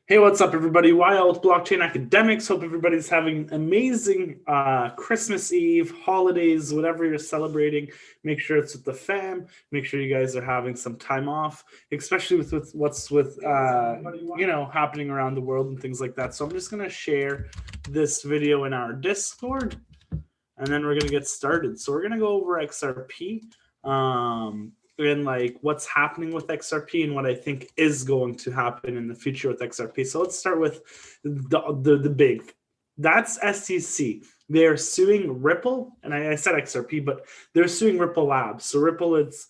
Hey, what's up, everybody? Wild Blockchain Academics. Hope everybody's having amazing Christmas Eve, holidays, whatever you're celebrating. Make sure it's with the fam. Make sure you guys are having some time off, especially with what's happening around the world and things like that. So I'm just gonna share this video in our Discord, and then we're gonna get started. So we're gonna go over XRP. And like what's happening with XRP and what I think is going to happen in the future with XRP. So let's start with the big. That's SEC. They're suing Ripple, and I said XRP, but they're suing Ripple Labs. So Ripple, it's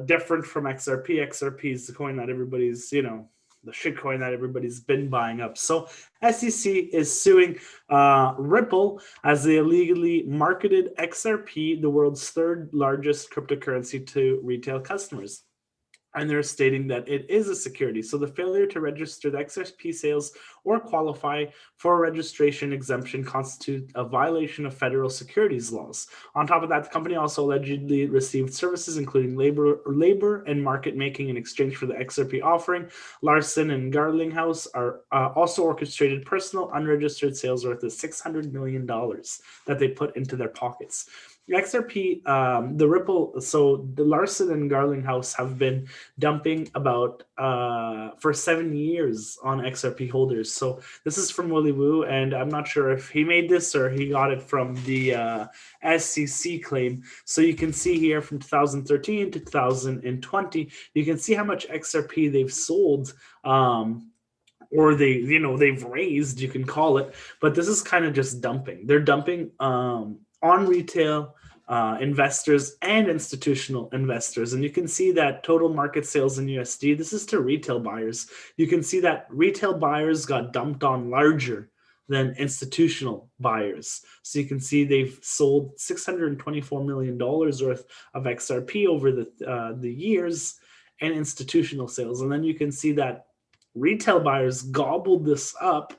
different from XRP. XRP is the coin that everybody's, the shitcoin that everybody's been buying up. So SEC is suing Ripple as they illegally marketed XRP, the world's third largest cryptocurrency, to retail customers. And they're stating that it is a security. So the failure to register the XRP sales or qualify for a registration exemption constitute a violation of federal securities laws. On top of that, the company also allegedly received services including labor and market making in exchange for the XRP offering. Larson and Garlinghouse are also orchestrated personal unregistered sales worth of $600 million that they put into their pockets. XRP, the Ripple, so the Larson and Garlinghouse have been dumping about for 7 years on XRP holders. So this is from Willy Woo, and I'm not sure if he made this or he got it from the SEC claim. So you can see here from 2013 to 2020, you can see how much XRP they've sold. Or they've raised, you can call it, but this is kind of just dumping. They're dumping on retail investors and institutional investors. And you can see that total market sales in USD, this is to retail buyers. You can see that retail buyers got dumped on larger than institutional buyers. So you can see they've sold $624 million worth of XRP over the years and institutional sales. And then you can see that retail buyers gobbled this up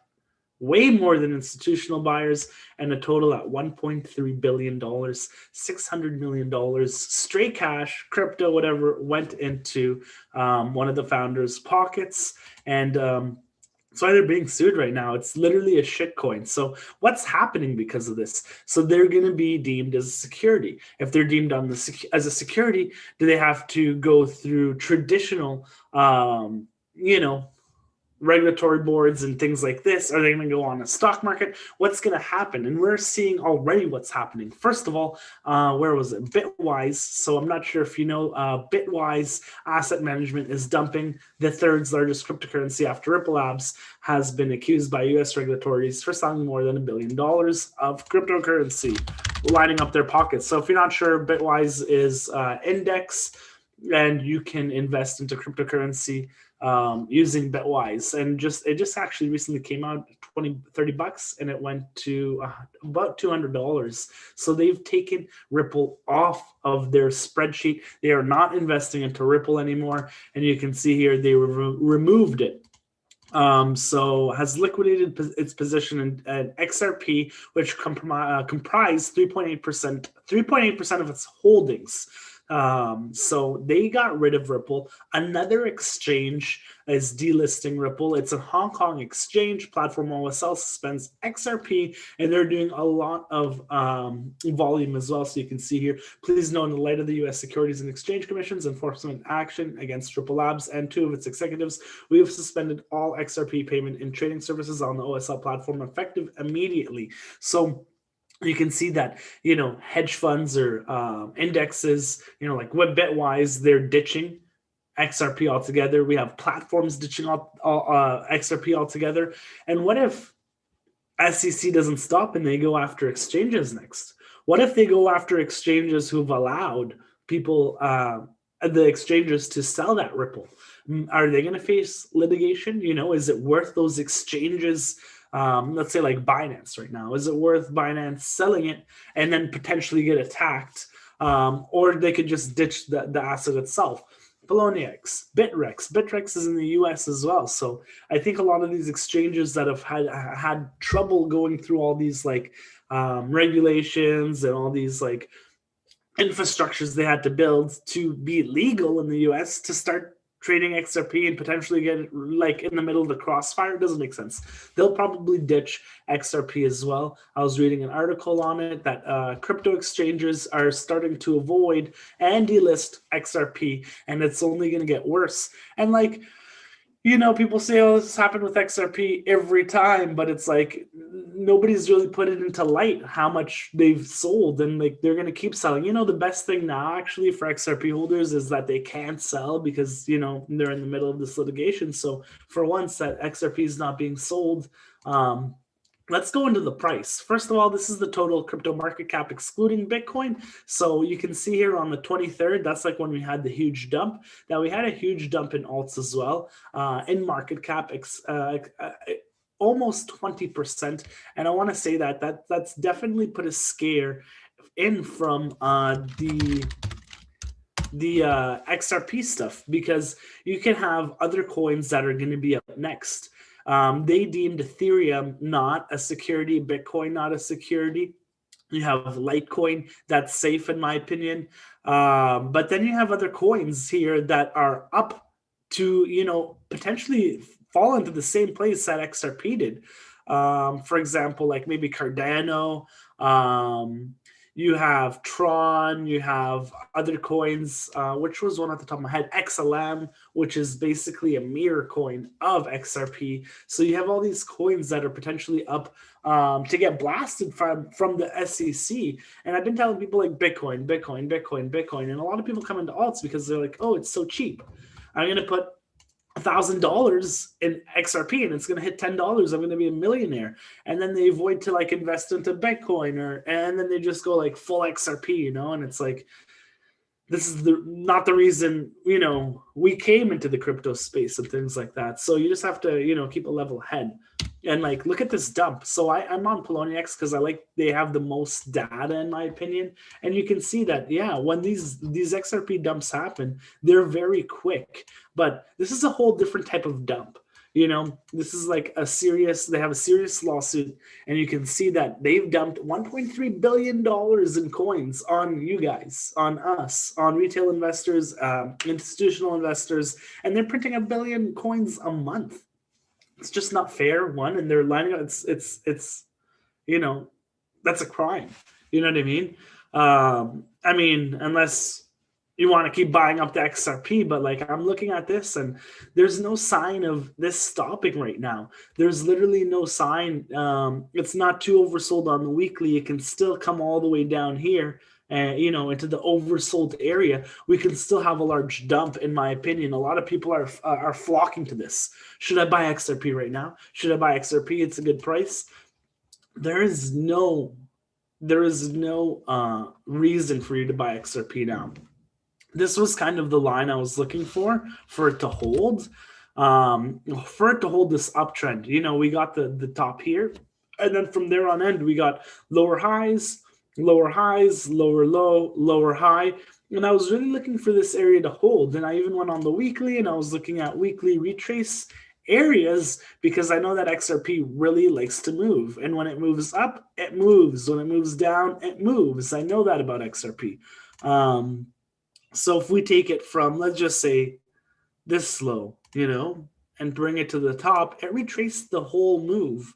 way more than institutional buyers, and a total at $1.3 billion, $600 million straight cash, crypto, whatever, went into one of the founders' pockets. And so they're being sued right now. It's literally a shitcoin. So what's happening because of this? So they're going to be deemed as a security. If they're deemed as a security, do they have to go through traditional, regulatory boards and things like this? Are they going to go on the stock market? What's going to happen? And we're seeing already what's happening. First of all, where was it? Bitwise. So I'm not sure if you know, Bitwise Asset Management is dumping the third largest cryptocurrency after Ripple Labs has been accused by U.S. regulators for selling more than $1 billion of cryptocurrency, lining up their pockets. So if you're not sure, Bitwise is index, and you can invest into cryptocurrency using Bitwise. And it just actually recently came out, $30, and it went to about $200. So they've taken Ripple off of their spreadsheet. They are not investing into Ripple anymore, and you can see here they removed it. So has liquidated its position in XRP, which comprised 3.8% of its holdings. So they got rid of Ripple. Another exchange is delisting Ripple. It's a Hong Kong exchange. Platform OSL suspends XRP, and they're doing a lot of volume as well. So you can see here, please know, in the light of the U.S. Securities and Exchange Commission's enforcement action against Ripple Labs and two of its executives, we have suspended all XRP payment and trading services on the OSL platform effective immediately. So you can see that, hedge funds or indexes, like Bitwise, they're ditching XRP altogether. We have platforms ditching XRP altogether. And what if SEC doesn't stop and they go after exchanges next? What if they go after exchanges who've allowed people, the exchanges, to sell that Ripple? Are they going to face litigation? Is it worth those exchanges? Let's say like Binance right now. Is it worth Binance selling it and then potentially get attacked? Or they could just ditch the asset itself. Poloniex, Bitrex is in the US as well. So I think a lot of these exchanges that have had trouble going through all these regulations and all these infrastructures they had to build to be legal in the US to start trading XRP and potentially get like in the middle of the crossfire. It doesn't make sense. They'll probably ditch XRP as well. I was reading an article on it that crypto exchanges are starting to avoid and delist XRP, and it's only going to get worse. And like, you know, people say, oh, this has happened with XRP every time, but it's like nobody's really put it into light how much they've sold, and like they're going to keep selling. You know, the best thing now actually for XRP holders is that they can't sell because, you know, they're in the middle of this litigation. So for once that XRP is not being sold, let's go into the price. First of all, this is the total crypto market cap excluding Bitcoin. So you can see here on the 23rd, that's like when we had the huge dump. Now we had a huge dump in alts as well, in market cap, almost 20%. And I want to say that's definitely put a scare in from the XRP stuff, because you can have other coins that are going to be up next. They deemed Ethereum not a security, Bitcoin not a security. You have Litecoin, that's safe in my opinion. But then you have other coins here that are up to, you know, potentially fall into the same place that XRP did. For example, like maybe Cardano, you have Tron, you have other coins, which was one at the top of my head, XLM, which is basically a mirror coin of XRP. So you have all these coins that are potentially up to get blasted from the SEC. And I've been telling people like Bitcoin, and a lot of people come into alts because they're like, oh, it's so cheap. I'm going to put $1,000 in XRP and it's going to hit $10. I'm going to be a millionaire. And then they avoid to like invest into Bitcoin, and then they just go like full XRP, you know, and it's like, this is not the reason, you know, we came into the crypto space and things like that. So you just have to, you know, keep a level head and like look at this dump. So I'm on Poloniex because they have the most data in my opinion, and you can see that, yeah, when these XRP dumps happen, they're very quick. But this is a whole different type of dump. You know, this is like they have a serious lawsuit, and you can see that they've dumped $1.3 billion in coins on you guys, on us, on retail investors, institutional investors, and they're printing 1 billion coins a month. It's just not fair, one, and they're lining up. It's you know, that's a crime. You know what I mean? Unless you want to keep buying up the XRP, but like I'm looking at this and there's no sign of this stopping right now. There's literally no sign. It's not too oversold on the weekly. It can still come all the way down here and, you know, into the oversold area. We can still have a large dump, in my opinion. A lot of people are flocking to this. Should I buy XRP right now? Should I buy XRP? It's a good price. There is no reason for you to buy XRP now. This was kind of the line I was looking for it to hold, for it to hold this uptrend. You know, we got the top here, and then from there on end, we got lower highs, lower low, lower high. And I was really looking for this area to hold. And I even went on the weekly and I was looking at weekly retrace areas because I know that XRP really likes to move. And when it moves up, it moves. When it moves down, it moves. I know that about XRP. So if we take it from, let's just say, this low, you know, and bring it to the top, it retraced the whole move.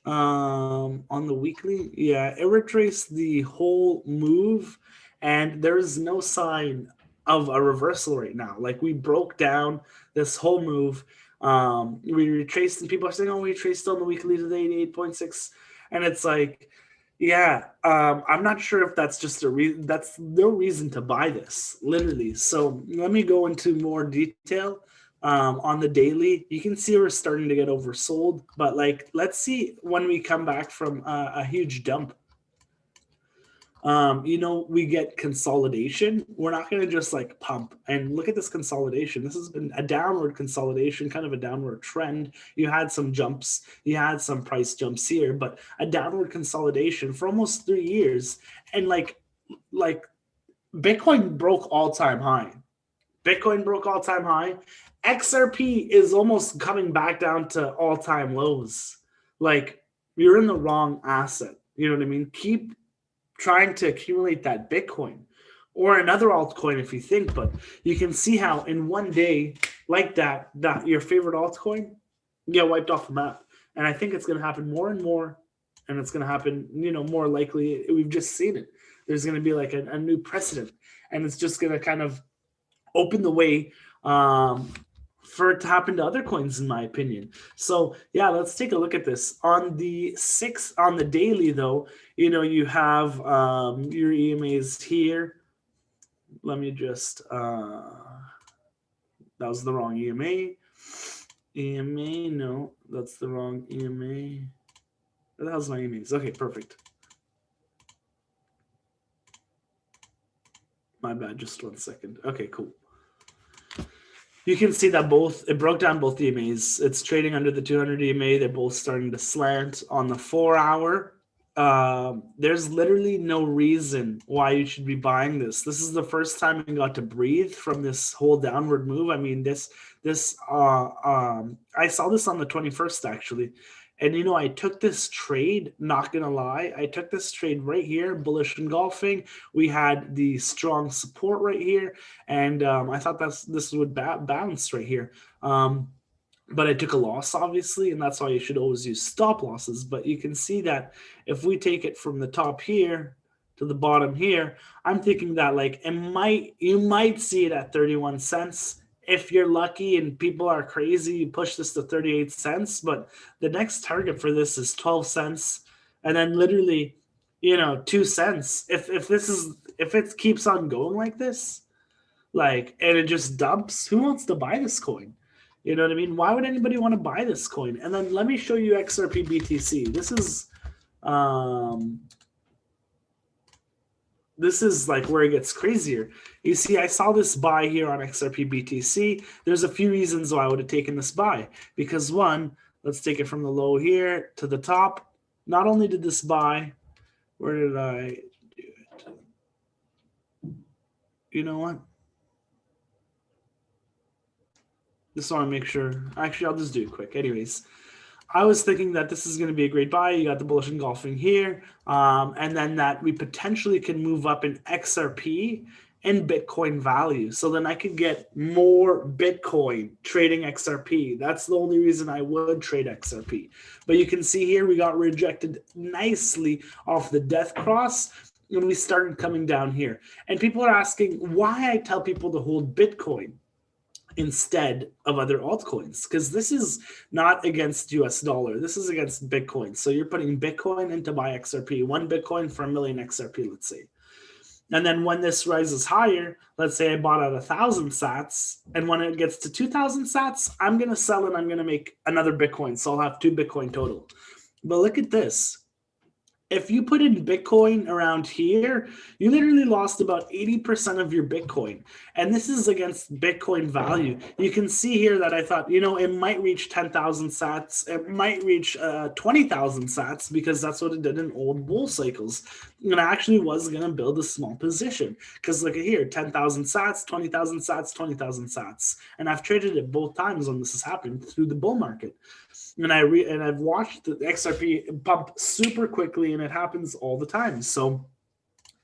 On the weekly, yeah, it retraced the whole move, and there is no sign of a reversal right now. Like, we broke down this whole move. We retraced, and people are saying, oh, we retraced on the weekly to the 88.6, and it's like, yeah, I'm not sure if that's just that's no reason to buy this, literally. So let me go into more detail on the daily. You can see we're starting to get oversold, but like, let's see when we come back from a huge dump. You know, we get consolidation. We're not going to just like pump and look at this consolidation. This has been a downward consolidation, kind of a downward trend. You had some jumps, you had some price jumps here, but a downward consolidation for almost 3 years. And like Bitcoin broke all-time high. XRP is almost coming back down to all-time lows. Like, you're in the wrong asset. You know what I mean? Keep trying to accumulate that Bitcoin or another altcoin if you think, but you can see how in one day like that your favorite altcoin get wiped off the map. And I think it's going to happen more and more, and it's going to happen, more likely. We've just seen it. There's going to be like a new precedent, and it's just going to kind of open the way for it to happen to other coins, in my opinion. So yeah, let's take a look at this. On the daily though, you have your EMAs here. Let me just that was the wrong EMA. No, that's the wrong EMA. That was my EMAs. Okay, perfect. My bad, just 1 second. Okay, cool. You can see that it broke down both EMAs. It's trading under the 200 EMA. They're both starting to slant. On the 4 hour, there's literally no reason why you should be buying this. This is the first time we got to breathe from this whole downward move. I mean, I saw this on the 21st actually. And I took this trade, not gonna lie, I took this trade right here, bullish engulfing. We had the strong support right here, and I thought this would bounce right here. But I took a loss, obviously, and that's why you should always use stop losses. But you can see that if we take it from the top here to the bottom here, I'm thinking that like you might see it at 31 cents. If you're lucky and people are crazy, you push this to 38 cents. But the next target for this is 12 cents. And then literally, 2 cents. If it keeps on going like this, and it just dumps, who wants to buy this coin? You know what I mean? Why would anybody want to buy this coin? And then let me show you XRP BTC. This is like where it gets crazier. You see, I saw this buy here on XRP BTC. There's a few reasons why I would have taken this buy. Because one, let's take it from the low here to the top. Not only did this buy, where did I do it? You know what? Just want to make sure. Actually, I'll just do it quick. Anyways, I was thinking that this is going to be a great buy. You got the bullish engulfing here, and then that we potentially can move up in XRP and Bitcoin value. So then I could get more Bitcoin trading XRP. That's the only reason I would trade XRP. But you can see here we got rejected nicely off the death cross, and we started coming down here. And people are asking why I tell people to hold Bitcoin instead of other altcoins, because this is not against US dollar. This is against Bitcoin. So you're putting Bitcoin into buy XRP, 1 Bitcoin for 1 million XRP, let's say. And then when this rises higher, let's say I bought at 1,000 sats, and when it gets to 2,000 sats, I'm going to sell and I'm going to make another Bitcoin. So I'll have 2 Bitcoin total. But look at this. If you put in Bitcoin around here, you literally lost about 80% of your Bitcoin. And this is against Bitcoin value. You can see here that I thought, it might reach 10,000 sats. It might reach 20,000 sats, because that's what it did in old bull cycles. And I actually was going to build a small position, because look at here, 10,000 sats, 20,000 sats, 20,000 sats. And I've traded it both times when this has happened through the bull market. And I've watched the XRP pump super quickly, and it happens all the time. So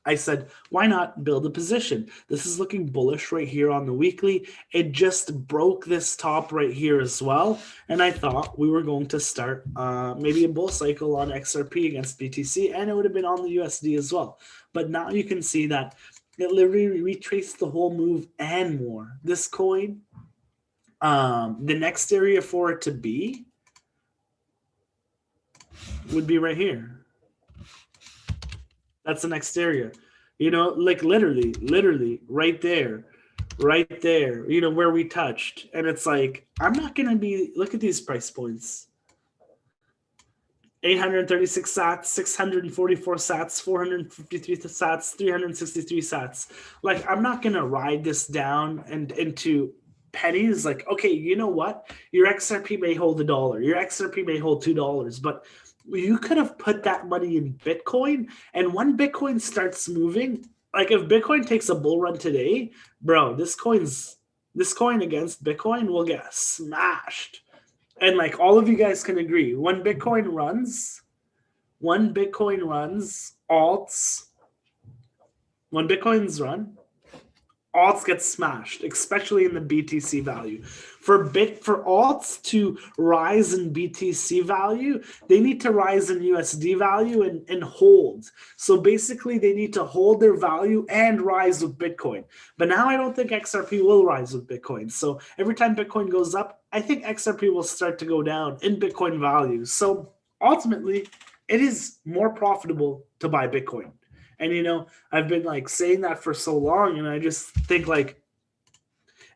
I said, why not build a position? This is looking bullish right here on the weekly. It just broke this top right here as well. And I thought we were going to start maybe a bull cycle on XRP against BTC, and it would have been on the USD as well. But now you can see that it literally retraced the whole move and more. This coin, the next area for it to be would be right here. That's the next area, like literally right there, where we touched. And it's like, I'm not going to be, look at these price points. 836 sats, 644 sats, 453 sats, 363 sats. Like, I'm not going to ride this down and into pennies. Like, okay, you know what? Your XRP may hold $1. Your XRP may hold $2, but you could have put that money in Bitcoin, and when Bitcoin starts moving, like if Bitcoin takes a bull run today, bro, this coin against Bitcoin will get smashed. And like all of you guys can agree, when Bitcoin runs, alts, when Bitcoins run, alts get smashed, especially in the BTC value. For alts to rise in BTC value, they need to rise in USD value and hold. So basically, they need to hold their value and rise with Bitcoin. But now I don't think XRP will rise with Bitcoin. So every time Bitcoin goes up, I think XRP will start to go down in Bitcoin value. So ultimately, it is more profitable to buy Bitcoin. And, you know, I've been like saying that for so long, and I just think like,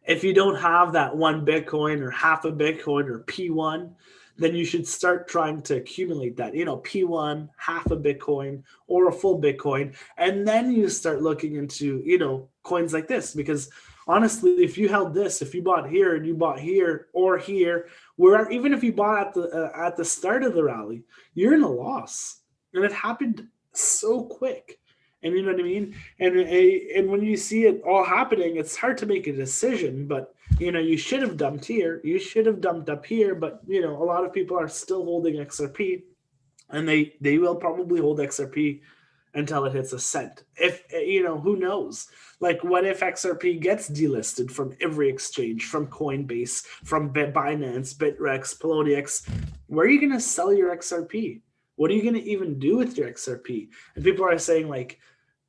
if you don't have that one Bitcoin or half a Bitcoin or P1, then you should start trying to accumulate that, you know, P1, half a Bitcoin or a full Bitcoin. And then you start looking into, you know, coins like this, because honestly, if you held this, if you bought here and you bought here or here, where even if you bought at the start of the rally, you're in a loss. And it happened so quick. And you know what I mean? And when you see it all happening, it's hard to make a decision. But, you know, you should have dumped here. You should have dumped up here. But, you know, a lot of people are still holding XRP. And they will probably hold XRP until it hits a cent. If, you know, who knows? Like, what if XRP gets delisted from every exchange, from Coinbase, from Binance, Bitrex, Poloniex? Where are you going to sell your XRP? What are you going to even do with your XRP? And people are saying, like,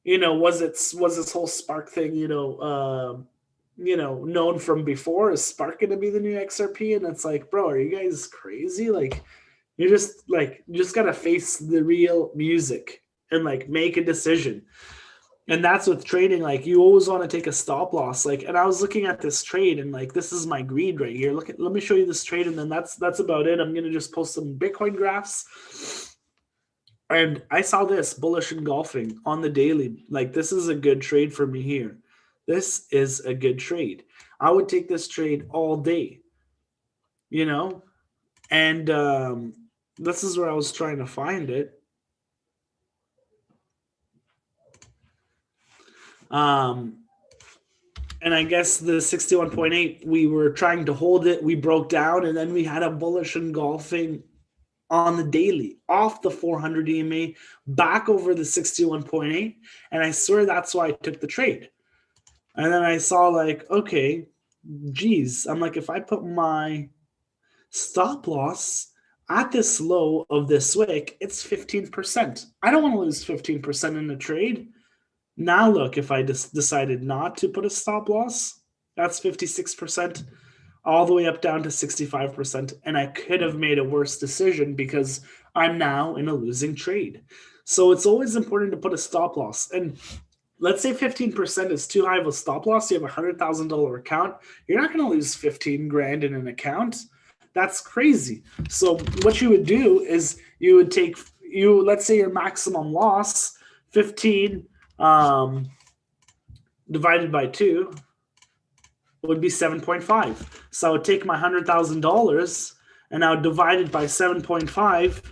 you know, was this whole Spark thing, known from before? Is Spark going to be the new XRP? And it's like, bro, are you guys crazy? Like, you just got to face the real music and like make a decision. And that's with trading. Like, you always want to take a stop loss. Like, and I was looking at this trade, and like, this is my greed right here. Let me show you this trade, and then that's about it. I'm gonna just post some Bitcoin graphs. And I saw this bullish engulfing on the daily. Like, this is a good trade for me here. This is a good trade. I would take this trade all day, you know? And this is where I was trying to find it. And I guess the 61.8, we were trying to hold it. We broke down, and then we had a bullish engulfing on the daily, off the 400 EMA, back over the 61.8. And I swear that's why I took the trade. And then I saw like, okay, geez. I'm like, if I put my stop loss at this low of this wick, it's 15%. I don't want to lose 15% in a trade. Now look, if I just decided not to put a stop loss, that's 56%. All the way up down to 65%. And I could have made a worse decision because I'm now in a losing trade. So it's always important to put a stop loss. And let's say 15% is too high of a stop loss. You have a $100,000 account. You're not going to lose 15 grand in an account. That's crazy. So what you would do is you would take, let's say your maximum loss, 15 divided by 2. Would be 7.5. So I would take my $100,000 and I would divide it by 7.5,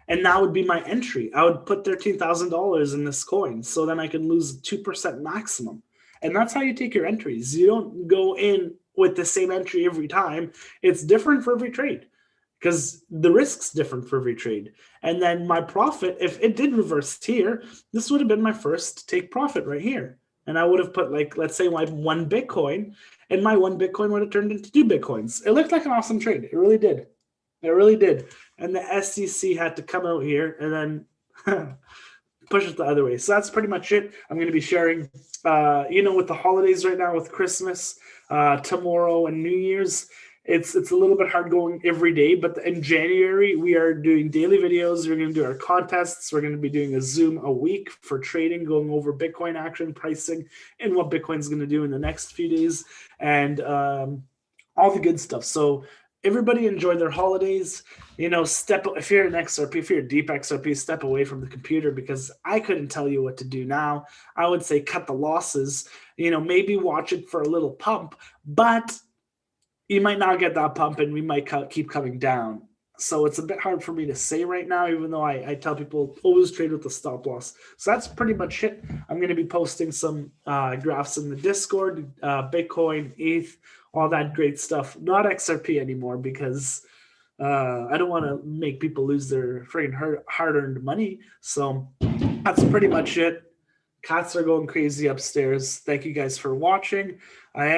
and that would be my entry. I would put $13,000 in this coin, so then I could lose 2% maximum. And that's how you take your entries. You don't go in with the same entry every time. It's different for every trade because the risk's different for every trade. And then my profit, if it did reverse here, this would have been my first take profit right here. And I would have put, like, let's say my 1 Bitcoin, and my 1 Bitcoin would have turned into 2 Bitcoins. It looked like an awesome trade. It really did. It really did. And the SEC had to come out here and then push it the other way. So that's pretty much it. I'm going to be sharing, with the holidays right now, with Christmas, tomorrow, and New Year's. It's a little bit hard going every day, but in January, we are doing daily videos. We're going to do our contests. We're going to be doing a Zoom a week for trading, going over Bitcoin action, pricing, and what Bitcoin's going to do in the next few days, and all the good stuff. So everybody enjoy their holidays. If you're an XRP, if you're a deep XRP, step away from the computer, because I couldn't tell you what to do now. I would say cut the losses, maybe watch it for a little pump, but you might not get that pump and we might keep coming down. So it's a bit hard for me to say right now, even though I tell people always trade with the stop loss. So that's pretty much it. I'm going to be posting some graphs in the Discord, Bitcoin, ETH, all that great stuff. Not XRP anymore, because I don't want to make people lose their freaking hard-earned money. So that's pretty much it. Cats are going crazy upstairs. Thank you guys for watching. I am